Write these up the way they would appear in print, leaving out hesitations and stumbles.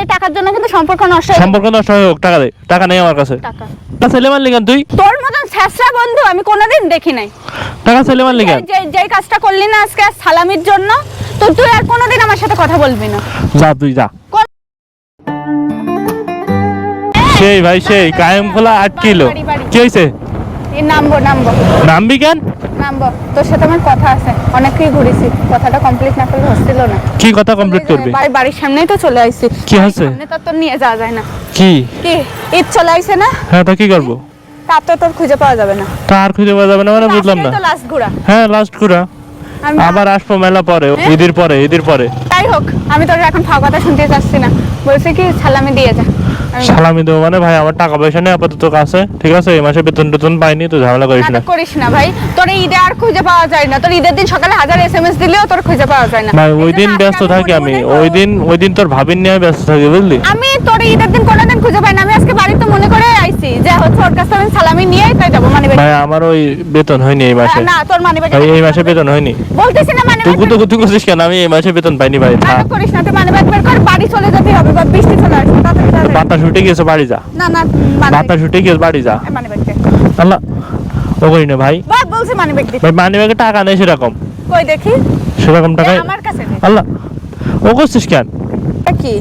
এই টাকার জন্য কিন্তু সম্পর্ক নষ্ট হয়। সম্পর্ক নষ্ট হোক, টাকা দে। টাকা নেই আমার কাছে। টাকা ছেলে মারলি কেন তুই? তোর মতন ছেঁচড়া বন্ধু আমি কোনোদিন দেখি নাই। টাকা ছেলে মারলি কেন? যে কাজটা করলি না আজকে সালামির জন্য, তো তুই আর কোনোদিন আমার সাথে কথা বলবি না। যা তুই যা। সেই ভাই সেই কায়েম খোলা 8 কিলো। কি হইছে? নামবো। নামবি কেন? নামবো, তোর সাথে আমার কথা আছে, অনেকই ঘুরেছি, কথাটা কমপ্লিট না করলে হচ্ছিল না। কি কথা কমপ্লিট করবি? বাড়ির সামনেই তো চলে আইছি। কি হচ্ছে? সামনে তো তোর নিয়ে যাওয়া যায় না। কি ঈদ চলে আইছে না? হ্যাঁ, তা কি করবো? তা তো তোর খুঁজে পাওয়া যাবে না। তার খুঁজে পাওয়া যাবে না মানে বুঝলাম না। তো লাস্ট ঘোরা। হ্যাঁ, লাস্ট ঘোরা। আবার আসবো মেলা পরে, ঈদের পরে। তাই হোক, আমি তোর এখন ফাও কথা শুনতে চাচ্ছি না। বলছি কি সালামি দিয়ে যা। সালামি দেবো মানে ভাই আমার টাকা পয়সা নেই আপাতত কাছে, ঠিক আছে? এই মাসে বেতন পাইনি, তো ঝামেলা করিস না ভাই। তোর ঈদে আর খুঁজে পাওয়া যায় না। তোর ঈদের দিন সকালে 1000 SMS দিলেও তোর খুঁজে পাওয়া যায় না ভাই। ওই দিন ব্যস্ত থাকি আমি, ওই দিন তোর ভাবির নিয়ে ব্যস্ত থাকি, বুঝলি? আমি তোর ঈদের দিন কোনোদিন খুঁজে পাই না। আমি আজকে বাড়িতে মনে করে আইছি যে হচ্ছে ওর কাছে আমি সালামি নিয়েই তাই যাবো মানি ব্যাগ। ভাই আমার ওই বেতন হয়নি এই মাসে। না তোর মানি ব্যাগ এই মাসে বেতন হয়নি। বলতেছি না মানি ব্যাগ। তুই করছিস কেন? আমি এই মাসে বেতন পাইনি ভাই। নাটক করিস না, তুই মানি ব্যাগ বের কর, বাড়ি চলে যেতে হবে বা বৃষ্টি চলে আসবে তাড়াতাড়ি। বাতাস উঠে গেছে, বাড়ি যা। না বাতাস উঠে গেছে, বাড়ি যা। মানি ব্যাগ দে। আল্লাহ ও করি না ভাই। বলছি মানি ব্যাগ দে। ভাই মানি ব্যাগে টাকা নেই সেরকম। কই দেখি সেরকম টাকা আমার কাছে দে। আল্লাহ ও করছিস কেন? কি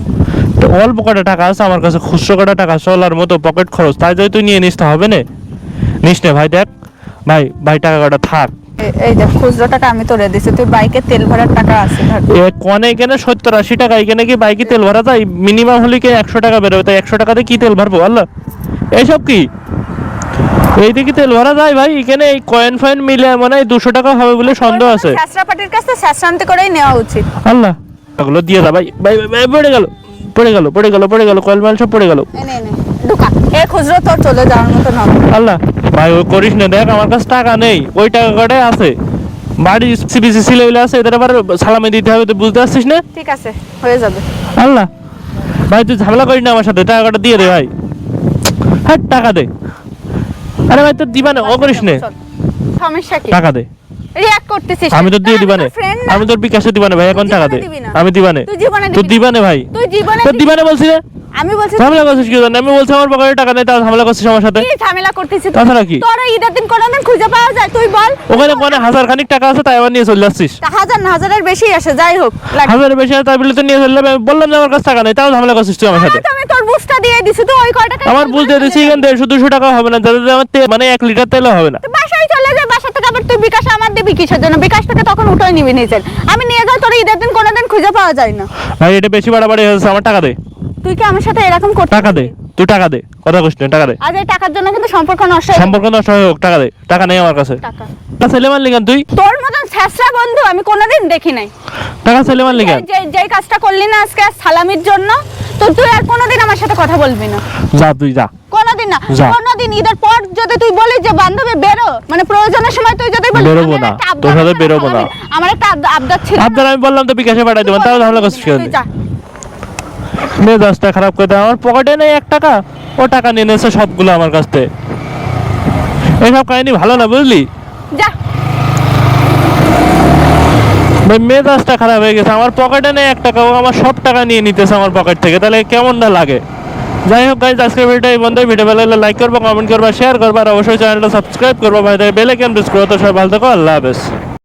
তো অল্প কটা টাকা আছে আমার কাছে, খুচরো কটা টাকা চলার মতো পকেট খরচ, তাই যদি তুই নিয়ে নিস তা হবে না? নিস না ভাই। দেখ ভাই টাকা কটা থাক। এই দেখ খুচরো টাকা আমি তোরে দিছি, তুই বাইকে তেল ভরার টাকা আছে ধর। কোনে এখানে 70-80 টাকা, এখানে কি বাইকে তেল ভরা যায়? মিনিমাম হলে কি 100 টাকা বেরোবে, তাই 100 টাকাতে কি তেল ভরবো? আল্লাহ এইসব কি? এইদিকে তেল ভরা যায় ভাই? এখানে এই কয়েন ফয়েন মিলে মনে হয় 200 টাকা হবে বলে সন্দেহ আছে। শাস্ত্রা পার্টির কাছে শাস্ত্রান্তি করেই নেওয়া উচিত। আল্লাহ এগুলো দিয়ে দা ভাই। পড়ে গেল কয়েল মাল সব পড়ে গেল। ঢুকা এই খুচরো তোর চলে যাওয়ার মতো না। আল্লাহ ভাই ওই করিস না। দেখ আমার কাছে টাকা নেই, ওই টাকা কটাই আছে বাড়ি সিবিসি সিলেইলে আছে, এদের আবার সালামি দিতে হবে, তুই বুঝতে পারছিস না? ঠিক আছে হয়ে যাবে। আল্লাহ ভাই তুই ঝামেলা করিস না আমার সাথে, টাকা কটা দিয়ে দে ভাই। হ্যাঁ টাকা দে। আরে ভাই তোর দিবানে ও করিস না। সমস্যা কি? টাকা দে। রিঅ্যাক্ট করতেছিস? আমি তো দিয়ে দিবানে, আমি তোর বিকাশে দিবানে ভাই, এখন টাকা দে। আমি দিবানে, তুই দিবানে ভাই, তোর দিবানে বলছি না? আমি বলছি ঝামেলা করছিস কি জন্য? আমি বলছি আমার পকেটে টাকা নেই, তাও ঝামেলা করছিস আমার সাথে। কি ঝামেলা করতেছিস? তাছাড়া কি? তোর ঈদের দিন কোনদিন খুঁজে পাওয়া যায়? তুই বল। ওখানে কোনে 1000 খানিক টাকা আছে, তাই আবার নিয়ে চলে যাচ্ছিস। হাজার না হাজারের বেশি আসে, যাই হোক হাজারের বেশি তাই বলে তো নিয়ে চলে যাবে। বললাম যে আমার কাছে টাকা নেই, তাও ঝামেলা করছিস তুই আমার সাথে। আমি তোর বুঝটা দিয়ে দিছি, তুই ওই কয় টাকা আমার বুঝতে দিছি এখান 150-200 টাকা হবে না, যাতে আমার মানে 1 লিটার তেলও হবে না। বাসায় চলে যা, বাসা থেকে আবার তুই বিকাশ আমার দিবি কিসের জন্য? বিকাশ থেকে তখন উঠোই নিবি নিজের। আমি নিয়ে যাই, তোর ঈদের দিন কোনদিন খুঁজে পাওয়া যায় না ভাই। এটা বেশি বাড়াবাড়ি হয়েছে, আমার টাকা দে। তুই কি আমার সাথে এরকম করছিস? টাকা দে, তুই টাকা দে, কথা কইস না, টাকা দে। আজ এই টাকার জন্য কিন্তু সম্পর্ক নষ্ট হয়। সম্পর্ক নষ্ট হোক, টাকা দে। টাকা নেই আমার কাছে। টাকা ছেলে মারলি কেন তুই? তোর মতন ছেঁচড়া বন্ধু আমি কোনোদিন দেখি নাই। টাকা ছেলে মারলি কেন? যে কাজটা করলি না আজকে সালামির জন্য, তো তুই আর কোনোদিন আমার সাথে কথা বলবি না। যা তুই যা। কোনোদিন না। কোনোদিন ঈদের পর যদি তুই বলিস যে বান্ধবী বেরো, মানে প্রয়োজনের সময় তুই যদি বলিস বেরোবো না, তোর সাথে বেরোবো না। আমার একটা আবদার ছিল। আবদার আমি বললাম তো বিকাশে পাঠাই দেবো, তাও ঝামেলা করছিস কেন? মেজাজটা খারাপ করে দেয়। আমার পকেটে নেই 1 টাকা, ও টাকা নিয়ে নিয়েছে সবগুলো আমার কাছ থেকে। এইসব কাহিনী ভালো না, বুঝলি? যা ভাই মেজাজটা খারাপ হয়ে গেছে। আমার পকেটে নেই 1 টাকা, ও আমার সব টাকা নিয়ে নিতেছে আমার পকেট থেকে, তাহলে কেমন না লাগে? যাই হোক গাইজ, আজকের ভিডিওটা এই বন্ধু। ভিডিও ভালো লাগলে লাইক করবো, কমেন্ট করবা, শেয়ার করবা, আর অবশ্যই চ্যানেলটা সাবস্ক্রাইব করবো ভাই। বেল আইকন প্রেস করো। তো সবাই ভালো থাকো, আল্লাহ হাফেজ।